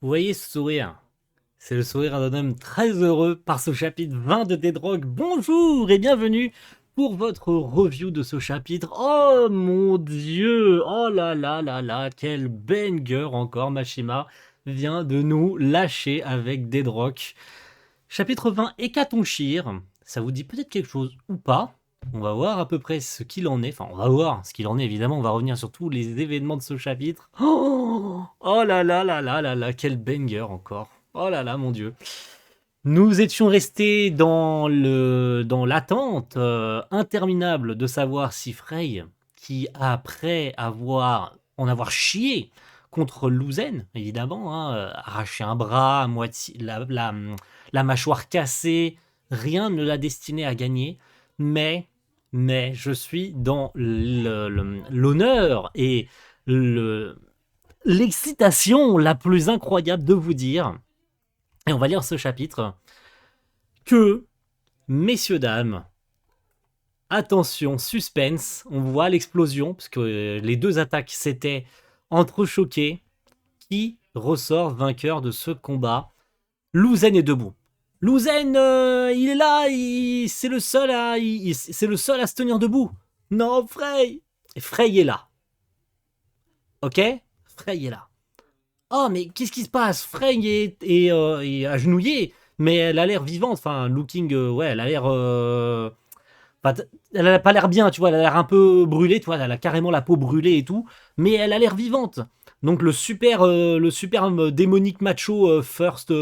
Vous voyez ce sourire? C'est le sourire d'un homme très heureux par ce chapitre 20 de Dead-Rock. Bonjour et bienvenue pour votre review de ce chapitre. Oh mon dieu! Oh là là là là, quel banger encore Mashima vient de nous lâcher avec Dead-Rock. Chapitre 20, Hécatonchir. Ça vous dit peut-être quelque chose ou pas? On va voir à peu près ce qu'il en est. Enfin, on va voir ce qu'il en est, évidemment. On va revenir sur tous les événements de ce chapitre. Oh là là là là là là, quel banger encore. Oh là là, mon dieu. Nous étions restés dans l'attente interminable de savoir si Frey, qui après en avoir chié contre Luzen, évidemment, hein, arraché un bras, à moitié, la mâchoire cassée, rien ne l'a destiné à gagner, mais, je suis dans l'honneur et l'excitation la plus incroyable de vous dire, et on va lire ce chapitre, que, messieurs, dames, attention, suspense, on voit l'explosion, parce que les deux attaques s'étaient entrechoquées. Qui ressort vainqueur de ce combat? Luzen est debout. Luzen, il est là, c'est le seul à se tenir debout. Non, Frey. Frey est là. Ok? Frey est là. Oh, mais qu'est-ce qui se passe? Frey est agenouillée, mais elle a l'air vivante. Enfin, ouais, elle a l'air. Elle a pas l'air bien, tu vois, elle a l'air un peu brûlée, tu vois, elle a carrément la peau brûlée et tout, mais elle a l'air vivante. Donc le super démonique macho First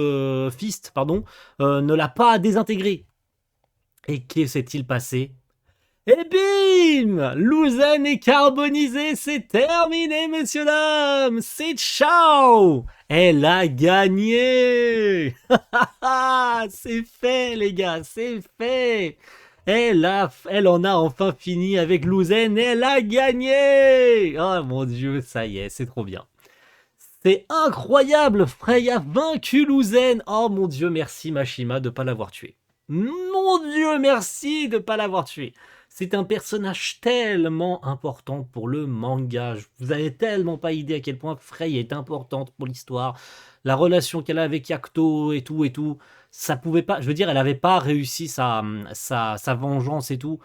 Fist, pardon, ne l'a pas désintégré. Et que s'est-il passé? Et bim! Luzen est carbonisée, c'est terminé, messieurs, dames! C'est ciao! Elle a gagné! C'est fait, les gars, c'est fait! Elle en a enfin fini avec Luzen, elle a gagné! Oh mon dieu, ça y est, c'est trop bien. C'est incroyable, Frey a vaincu Luzen! Oh mon dieu, merci Mashima de ne pas l'avoir tué. Mon dieu, merci de ne pas l'avoir tué. C'est un personnage tellement important pour le manga. Vous n'avez tellement pas idée à quel point Frey est importante pour l'histoire. La relation qu'elle a avec Yakuto et tout. Ça pouvait pas. Je veux dire, elle n'avait pas réussi sa vengeance et tout.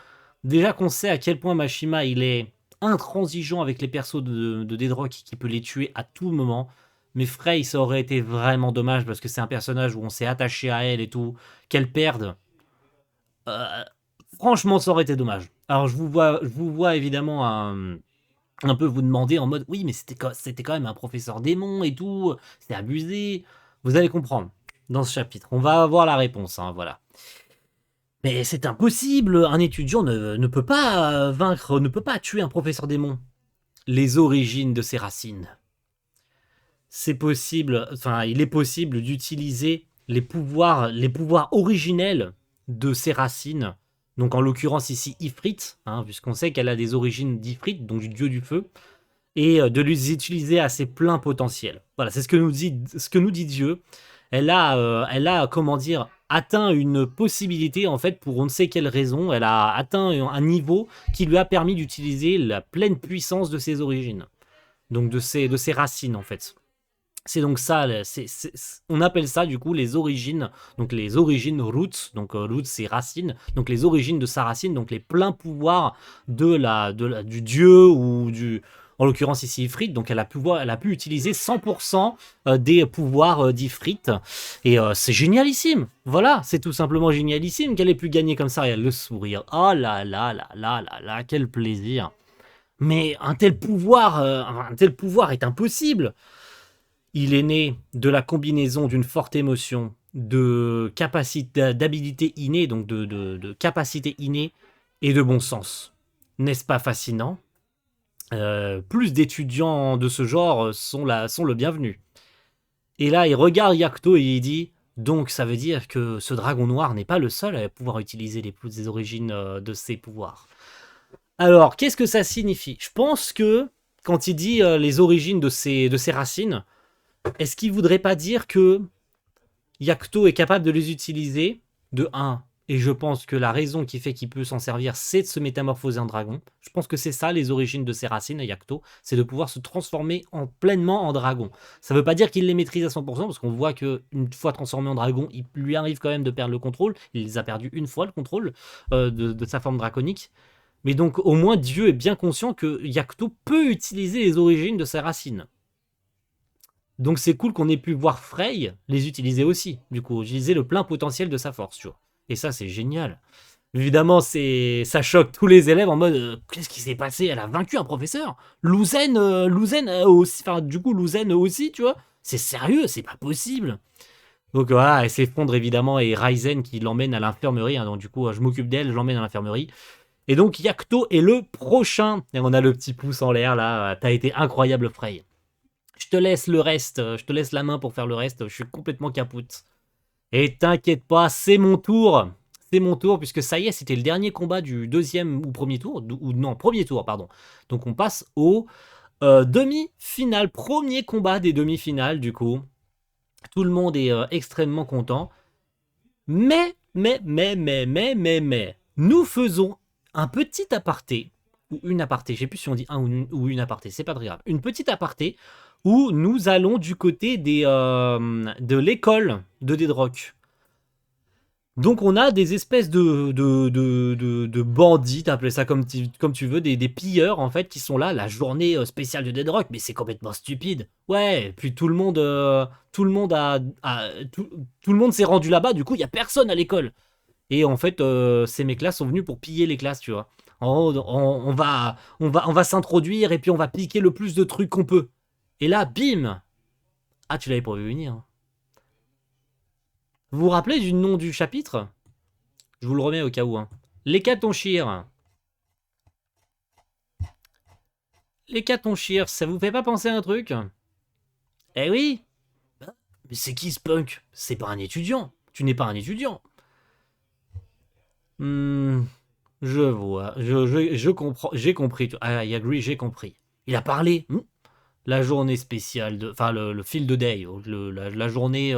Déjà qu'on sait à quel point Mashima il est intransigeant avec les persos de Dead-Rock qui peut les tuer à tout moment. Mais Frey, ça aurait été vraiment dommage parce que c'est un personnage où on s'est attaché à elle et tout. Qu'elle perde. Euh, Franchement, ça aurait été dommage. Alors, je vous vois évidemment un peu vous demander en mode oui, mais c'était quand même un professeur démon et tout. C'est abusé. Vous allez comprendre dans ce chapitre. On va avoir la réponse, hein, voilà. Mais c'est impossible. Un étudiant ne peut pas vaincre, ne peut pas tuer un professeur démon. Les origines de ses racines. C'est possible, enfin, il est possible d'utiliser les pouvoirs originels de ses racines. Donc, en l'occurrence, ici, Ifrit, hein, puisqu'on sait qu'elle a des origines d'Ifrit, donc du dieu du feu, et de les utiliser à ses pleins potentiels. Voilà, c'est ce que nous dit Dieu. Elle a, comment dire, atteint une possibilité, en fait, pour on ne sait quelle raison. Elle a atteint un niveau qui lui a permis d'utiliser la pleine puissance de ses origines. Donc, de ses racines, en fait. C'est donc ça, on appelle ça du coup les origines, donc les origines roots, donc roots c'est racine, donc les origines de sa racine, donc les pleins pouvoirs du dieu ou en l'occurrence ici Ifrit, donc elle a pu utiliser 100% des pouvoirs d'Ifrit, et c'est génialissime, voilà, c'est tout simplement génialissime qu'elle ait pu gagner comme ça, et le sourire, oh là là là là là là, quel plaisir, mais un tel pouvoir est impossible. Il est né de la combinaison d'une forte émotion, de capacité, d'habilité innée, donc de capacité innée et de bon sens. N'est-ce pas fascinant? Plus d'étudiants de ce genre sont le bienvenu. Et là, il regarde Yakuto et il dit donc ça veut dire que ce dragon noir n'est pas le seul à pouvoir utiliser les origines de ses pouvoirs. Alors, qu'est-ce que ça signifie? Je pense que quand il dit les origines de ses racines, est-ce qu'il voudrait pas dire que Yakuto est capable de les utiliser, de un, Et je pense que la raison qui fait qu'il peut s'en servir, c'est de se métamorphoser en dragon. Je pense que c'est ça les origines de ses racines à Yakuto, c'est de pouvoir se transformer pleinement en dragon. Ça veut pas dire qu'il les maîtrise à 100%, parce qu'on voit qu'une fois transformé en dragon, il lui arrive quand même de perdre le contrôle. Il les a perdu une fois le contrôle de sa forme draconique. Mais donc au moins Dieu est bien conscient que Yakuto peut utiliser les origines de ses racines. Donc c'est cool qu'on ait pu voir Frey les utiliser aussi, du coup, utiliser le plein potentiel de sa force, tu vois. Et ça, c'est génial. Évidemment, ça choque tous les élèves en mode qu'est-ce qui s'est passé? Elle a vaincu un professeur. Luzen aussi, enfin du coup Luzen aussi, tu vois. C'est sérieux, c'est pas possible. Donc voilà, elle s'effondre évidemment et Ryzen qui l'emmène à l'infirmerie. Hein, donc du coup, je m'occupe d'elle, je l'emmène à l'infirmerie. Et donc Yakuto est le prochain. Et on a le petit pouce en l'air là. T'as été incroyable, Frey. Je te laisse le reste, je te laisse la main pour faire le reste. Je suis complètement capoute. Et t'inquiète pas, c'est mon tour. C'est mon tour, puisque ça y est, c'était le dernier combat du deuxième ou premier tour. Ou non, premier tour, pardon. Donc on passe au demi-finale. Premier combat des demi-finales, du coup. Tout le monde est extrêmement content. Mais, nous faisons un petit aparté. Ou une aparté, je sais plus si on dit un ou une aparté, c'est pas très grave. Une petite aparté où nous allons du côté de l'école de Dedrock. Donc on a des espèces de bandits, appelez ça comme tu veux, des pilleurs en fait, qui sont là la journée spéciale de Dead Rock, mais c'est complètement stupide. Ouais, puis tout le monde, tout le monde s'est rendu là-bas, du coup il y a personne à l'école. Et en fait, ces mecs-là sont venus pour piller les classes, tu vois. On va s'introduire et puis on va piquer le plus de trucs qu'on peut. Et là, bim! Ah, tu l'avais pas vu venir. Vous vous rappelez du nom du chapitre? Je vous le remets au cas où. Hein. L'hécatonchire. L'hécatonchire, ça vous fait pas penser à un truc? Eh oui. Mais c'est qui ce punk? C'est pas un étudiant. Tu n'es pas un étudiant. Hmm, je vois. Je comprends. J'ai compris. I agree, j'ai compris. Il a parlé. La journée spéciale de. Enfin, le field day. La journée.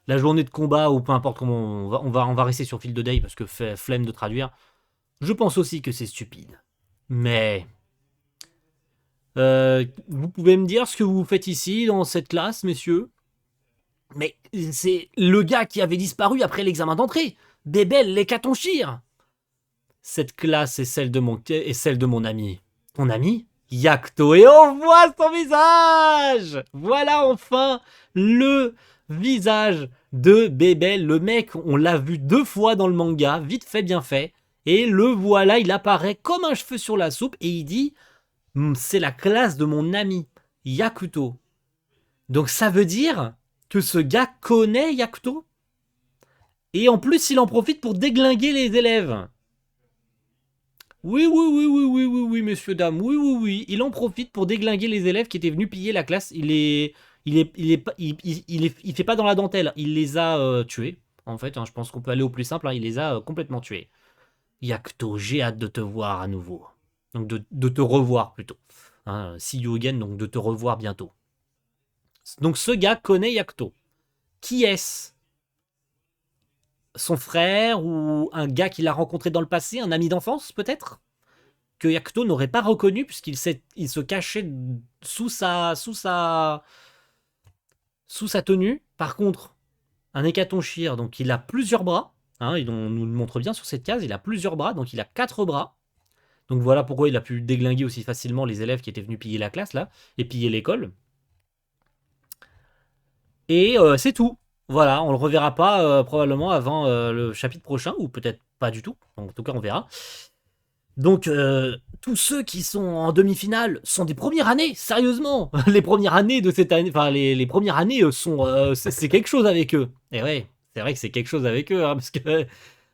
La journée de combat, ou peu importe comment. On va rester sur field day parce que flemme de traduire. Je pense aussi que c'est stupide. Mais vous pouvez me dire ce que vous faites ici, dans cette classe, messieurs? Mais c'est le gars qui avait disparu après l'examen d'entrée. Bébel, l'hécatonchire. Cette classe est celle de mon ami. Ton ami? Yakuto. Et on voit son visage. Voilà enfin le visage de Bébel. Le mec, on l'a vu 2 fois dans le manga, vite fait, bien fait. Et le voilà, il apparaît comme un cheveu sur la soupe et il dit c'est la classe de mon ami Yakuto. Donc ça veut dire que ce gars connaît Yakuto. Et en plus, il en profite pour déglinguer les élèves. Oui, oui, oui, oui, oui, oui, oui, messieurs, dames. Oui, oui, oui. Il en profite pour déglinguer les élèves qui étaient venus piller la classe. Il fait pas dans la dentelle. Il les a tués. En fait, hein, je pense qu'on peut aller au plus simple. Hein, il les a complètement tués. Yakuto, j'ai hâte de te voir à nouveau. Donc de te revoir plutôt. Hein, see you again, donc de te revoir bientôt. Donc ce gars connaît Yakuto. Qui est-ce? Son frère ou un gars qu'il a rencontré dans le passé, un ami d'enfance peut-être? Que Yakuto n'aurait pas reconnu puisqu'il se cachait sous sa tenue. Par contre, un hécatonchire, donc il a plusieurs bras. Hein, on nous le montre bien sur cette case, il a plusieurs bras, donc il a 4 bras. Donc voilà pourquoi il a pu déglinguer aussi facilement les élèves qui étaient venus piller la classe là, et piller l'école. Et c'est tout. Voilà, on le reverra pas probablement avant le chapitre prochain, ou peut-être pas du tout. En tout cas, on verra. Donc, tous ceux qui sont en demi-finale sont des premières années, sérieusement. Les premières années de cette année, enfin les premières années sont, c'est quelque chose avec eux. Et ouais, c'est vrai que c'est quelque chose avec eux, hein, parce que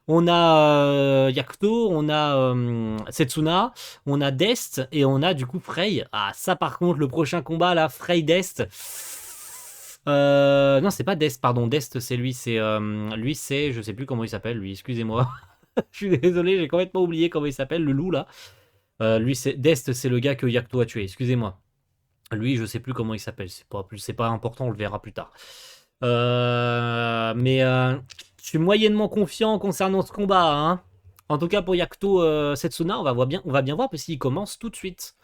on a Yakuto, on a Setsuna, on a Dest et on a du coup Frey. Ah, ça par contre, le prochain combat là, Frey Dest. Non, c'est pas Dest, pardon. Dest, c'est lui. Lui, c'est. Je sais plus comment il s'appelle, lui. Excusez-moi. Je suis désolé, j'ai complètement oublié comment il s'appelle, le loup là. Lui, c'est Dest, c'est le gars que Yakuto a tué. Excusez-moi. Lui, je sais plus comment il s'appelle. C'est pas important, on le verra plus tard. Mais Je suis moyennement confiant concernant ce combat, hein. En tout cas pour Yakuto Setsuna, on va bien voir parce qu'il commence tout de suite.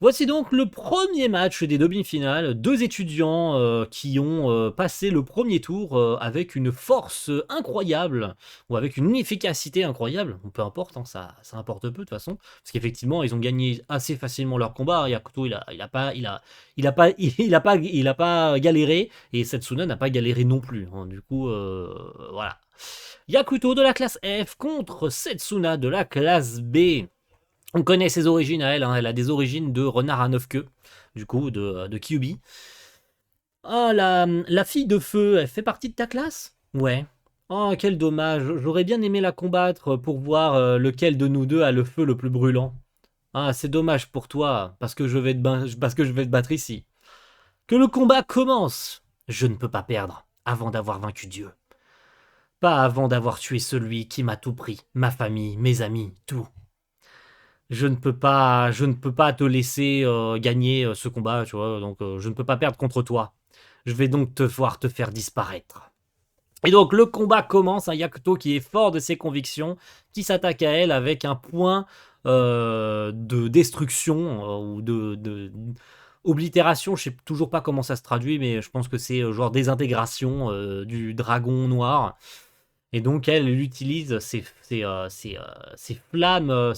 Voici donc le premier match des demi-finales. Deux étudiants qui ont passé le premier tour avec une force incroyable, ou avec une efficacité incroyable. Peu importe, hein, ça importe peu de toute façon. Parce qu'effectivement, ils ont gagné assez facilement leur combat. Yakuto, il a pas galéré. Et Setsuna n'a pas galéré non plus, hein. Du coup, voilà. Yakuto de la classe F contre Setsuna de la classe B. On connaît ses origines à elle, hein. Elle a des origines de renard à 9 queues, du coup, de Kyuubi. Ah, la fille de feu, elle fait partie de ta classe? Ouais. Oh, quel dommage, j'aurais bien aimé la combattre pour voir lequel de nous deux a le feu le plus brûlant. Ah, c'est dommage pour toi, parce que je vais te battre ici. Que le combat commence. Je ne peux pas perdre avant d'avoir vaincu Dieu. Pas avant d'avoir tué celui qui m'a tout pris, ma famille, mes amis, tout. Je ne peux pas te laisser gagner ce combat, tu vois, donc je ne peux pas perdre contre toi. Je vais donc te voir te faire disparaître. Et donc le combat commence, un Yakuto qui est fort de ses convictions, qui s'attaque à elle avec un point de destruction ou de oblitération, je sais toujours pas comment ça se traduit, mais je pense que c'est genre désintégration du dragon noir. Et donc elle utilise ces flammes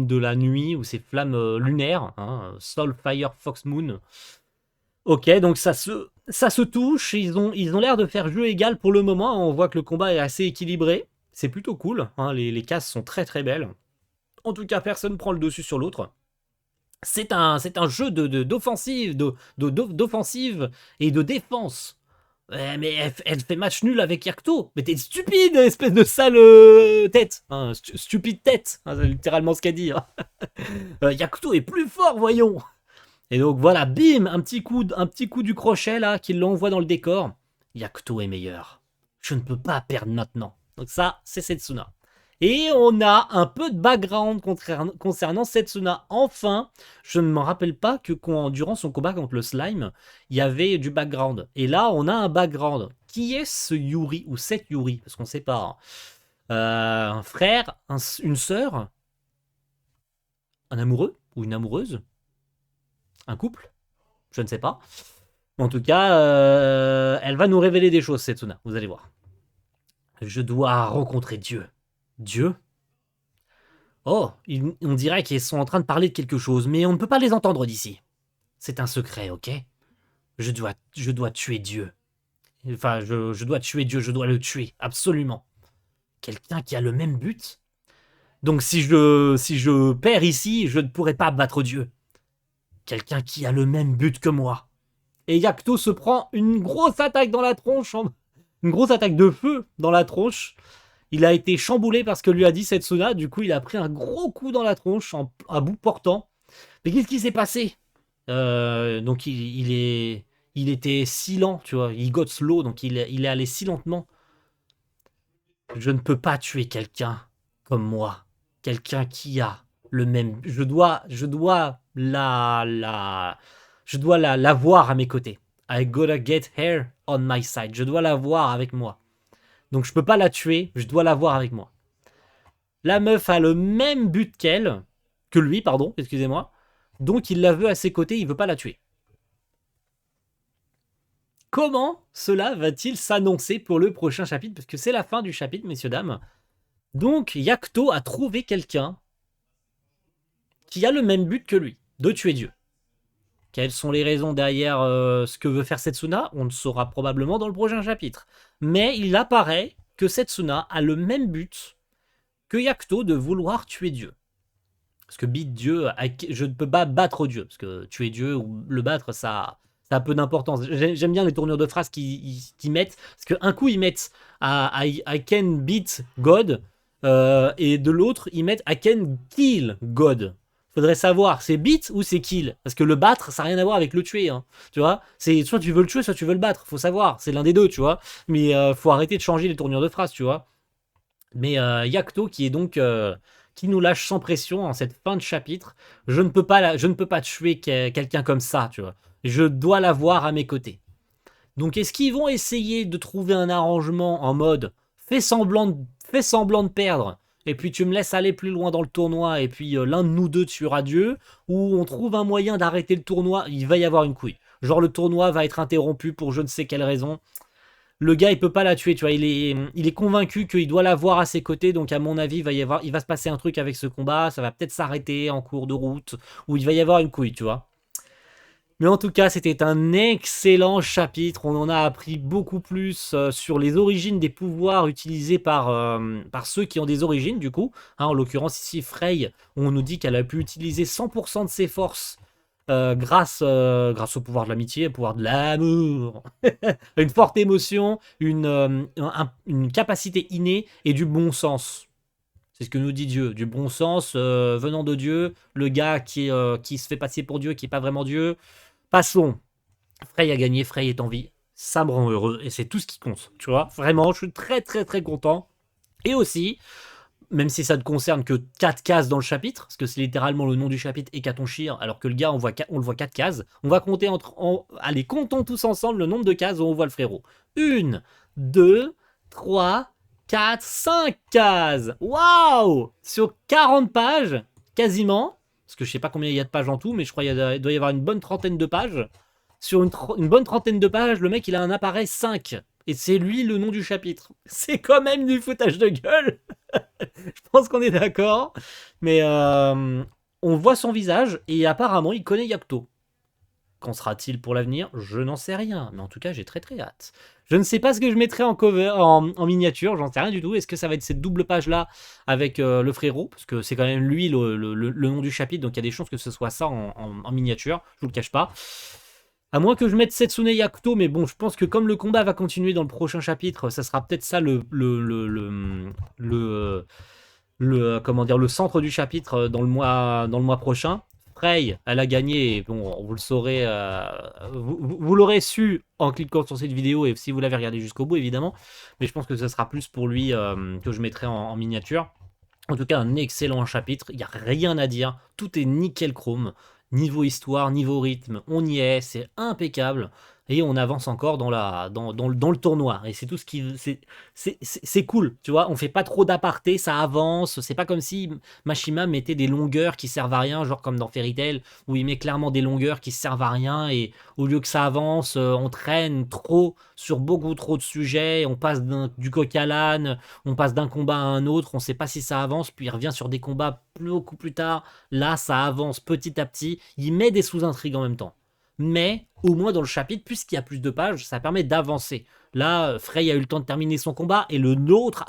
de la nuit ou ces flammes lunaires, hein, Soul, Fire, Fox, Moon. Ok, donc ça se touche, ils ont l'air de faire jeu égal pour le moment, on voit que le combat est assez équilibré, c'est plutôt cool, hein, les cases sont très très belles. En tout cas, personne prend le dessus sur l'autre. C'est un jeu d'offensive d'offensive et de défense. Ouais, mais elle fait match nul avec Yakuto. Mais t'es stupide, espèce de sale tête. Hein, stupide tête. Hein, c'est littéralement ce qu'elle dit. Hein. Yakuto est plus fort, voyons. Et donc voilà, bim, un petit coup du crochet là qui l'envoie dans le décor. Yakuto est meilleur. Je ne peux pas perdre maintenant. Donc ça, c'est Setsuna. Et on a un peu de background concernant Setsuna. Enfin, je ne me rappelle pas que durant son combat contre le slime, il y avait du background. Et là, on a un background. Qui est ce Yuri ou cette Yuri? Parce qu'on ne sait pas. Un frère, une sœur, un amoureux ou une amoureuse, un couple, je ne sais pas. En tout cas, elle va nous révéler des choses, Setsuna. Vous allez voir. Je dois rencontrer Dieu. Dieu? Oh, on dirait qu'ils sont en train de parler de quelque chose, mais on ne peut pas les entendre d'ici. C'est un secret, ok? Je dois tuer Dieu. Enfin, je dois tuer Dieu, je dois le tuer, absolument. Quelqu'un qui a le même but? Donc si je perds ici, je ne pourrai pas battre Dieu. Quelqu'un qui a le même but que moi. Et Yakuto se prend une grosse attaque dans la tronche, une grosse attaque de feu dans la tronche. Il a été chamboulé parce que lui a dit Setsuna, du coup il a pris un gros coup dans la tronche à bout portant. Mais qu'est-ce qui s'est passé? Donc il était si lent, tu vois, il got slow, donc il est allé si lentement. Je ne peux pas tuer quelqu'un comme moi, quelqu'un qui a le même. Je dois la voir à mes côtés. I gotta get her on my side. Je dois la voir avec moi. Donc je peux pas la tuer, je dois la voir avec moi. La meuf a le même but que lui, pardon, excusez-moi. Donc il la veut à ses côtés, il veut pas la tuer. Comment cela va-t-il s'annoncer pour le prochain chapitre? Parce que c'est la fin du chapitre, messieurs, dames. Donc Yakuto a trouvé quelqu'un qui a le même but que lui, de tuer Dieu. Quelles sont les raisons derrière ce que veut faire Setsuna? On le saura probablement dans le prochain chapitre. Mais il apparaît que Setsuna a le même but que Yakuto de vouloir tuer Dieu. Parce que beat Dieu, je ne peux pas battre Dieu. Parce que tuer Dieu ou le battre, ça a peu d'importance. J'aime bien les tournures de phrases qu'ils mettent. Parce qu'un coup, ils mettent I can beat God. Et de l'autre, ils mettent I can kill God. Faudrait savoir, c'est beat ou c'est kill? Parce que le battre, ça n'a rien à voir avec le tuer. Hein, tu vois, c'est soit tu veux le tuer, soit tu veux le battre. Faut savoir, c'est l'un des deux, tu vois. Mais faut arrêter de changer les tournures de phrases, tu vois. Mais Yakuto qui est donc qui nous lâche sans pression en cette fin de chapitre. Je ne peux pas tuer quelqu'un comme ça, tu vois. Je dois l'avoir à mes côtés. Donc est-ce qu'ils vont essayer de trouver un arrangement en mode fais semblant de perdre. Et puis tu me laisses aller plus loin dans le tournoi, et puis l'un de nous deux tuera Dieu, ou on trouve un moyen d'arrêter le tournoi, il va y avoir une couille. Genre le tournoi va être interrompu pour je ne sais quelle raison. Le gars, il peut pas la tuer, tu vois. Il est convaincu qu'il doit la voir à ses côtés, donc à mon avis, il va se passer un truc avec ce combat. Ça va peut-être s'arrêter en cours de route, ou il va y avoir une couille, tu vois. Mais en tout cas, c'était un excellent chapitre. On en a appris beaucoup plus sur les origines des pouvoirs utilisés par ceux qui ont des origines, du coup. Hein, en l'occurrence, ici, Frey, on nous dit qu'elle a pu utiliser 100% de ses forces grâce au pouvoir de l'amitié, au pouvoir de l'amour. Une forte émotion, une capacité innée et du bon sens. C'est ce que nous dit Dieu, du bon sens venant de Dieu, le gars qui se fait passer pour Dieu, qui n'est pas vraiment Dieu. Passons. Frey a gagné, Frey est en vie. Ça me rend heureux et c'est tout ce qui compte. Tu vois, vraiment, je suis très très très content. Et aussi, même si ça ne concerne que 4 cases dans le chapitre, parce que c'est littéralement le nom du chapitre et Katonshir, alors que le gars, on le voit 4 cases. On va compter allez, comptons tous ensemble le nombre de cases où on voit le frérot. 1, 2, 3, 4, 5 cases. Waouh! Sur 40 pages, quasiment. Parce que je sais pas combien il y a de pages en tout, mais je crois qu'il doit y avoir une bonne trentaine de pages. Sur une bonne trentaine de pages, le mec il a un appareil 5. Et c'est lui le nom du chapitre. C'est quand même du foutage de gueule. Je pense qu'on est d'accord. Mais on voit son visage et apparemment il connaît Yakuto. Qu'en sera-t-il pour l'avenir? Je n'en sais rien. Mais en tout cas, j'ai très très hâte. Je ne sais pas ce que je mettrai en cover, en miniature, j'en sais rien du tout. Est-ce que ça va être cette double page-là avec le frérot? Parce que c'est quand même lui le nom du chapitre, donc il y a des chances que ce soit ça en miniature, je vous le cache pas. À moins que je mette Setsune Yakuto, mais bon, je pense que comme le combat va continuer dans le prochain chapitre, ça sera peut-être ça comment dire, le centre du chapitre dans le mois prochain. Frey, elle a gagné, et bon, vous le saurez, vous l'aurez su en cliquant sur cette vidéo et si vous l'avez regardé jusqu'au bout, évidemment. Mais je pense que ce sera plus pour lui que je mettrai en miniature. En tout cas, un excellent chapitre, il n'y a rien à dire, tout est nickel chrome. Niveau histoire, niveau rythme, on y est, c'est impeccable. Et on avance encore dans le tournoi. Et c'est tout ce qui. C'est cool, tu vois. On fait pas trop d'aparté, ça avance. C'est pas comme si Mashima mettait des longueurs qui servent à rien, genre comme dans Fairy Tail, où il met clairement des longueurs qui servent à rien. Et au lieu que ça avance, on traîne trop sur beaucoup trop de sujets. On passe du coq à l'âne, on passe d'un combat à un autre. On sait pas si ça avance, puis il revient sur des combats beaucoup plus tard. Là, ça avance petit à petit. Il met des sous-intrigues en même temps. Mais au moins dans le chapitre, puisqu'il y a plus de pages, ça permet d'avancer. Là, Frey a eu le temps de terminer son combat et l'autre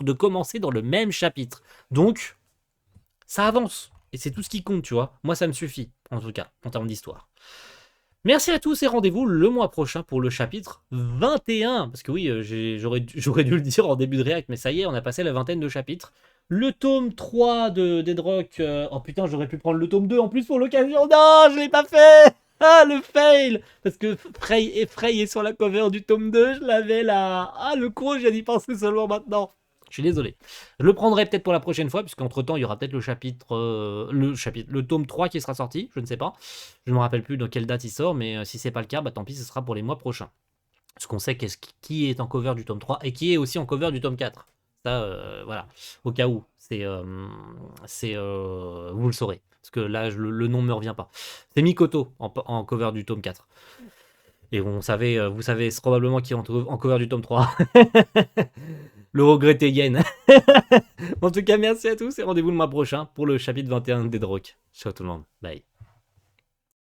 de commencer dans le même chapitre. Donc, ça avance. Et c'est tout ce qui compte, tu vois. Moi, ça me suffit, en tout cas, en termes d'histoire. Merci à tous et rendez-vous le mois prochain pour le chapitre 21. Parce que oui, j'aurais dû le dire en début de réact, mais ça y est, on a passé la vingtaine de chapitres. Le tome 3 de Deadrock. Oh putain, j'aurais pu prendre le tome 2 en plus pour l'occasion. Non, je l'ai pas fait. Ah, le fail. Parce que Frey est sur la cover du tome 2. Je l'avais là. Ah, le con, j'ai d'y penser seulement maintenant. Je suis désolé. Je le prendrai peut-être pour la prochaine fois, puisqu'entre temps, il y aura peut-être le tome 3 qui sera sorti. Je ne sais pas. Je ne me rappelle plus dans quelle date il sort, mais si c'est pas le cas, bah tant pis, ce sera pour les mois prochains. Parce qu'on sait qui est en cover du tome 3 et qui est aussi en cover du tome 4. Ça, voilà. Au cas où, vous le saurez. Parce que là, le nom ne me revient pas. C'est Mikoto en cover du tome 4. Et vous savez probablement qui est en cover du tome 3. Le regretté Yen. En tout cas, merci à tous et rendez-vous le mois prochain pour le chapitre 21 de Deadrock. Ciao tout le monde. Bye.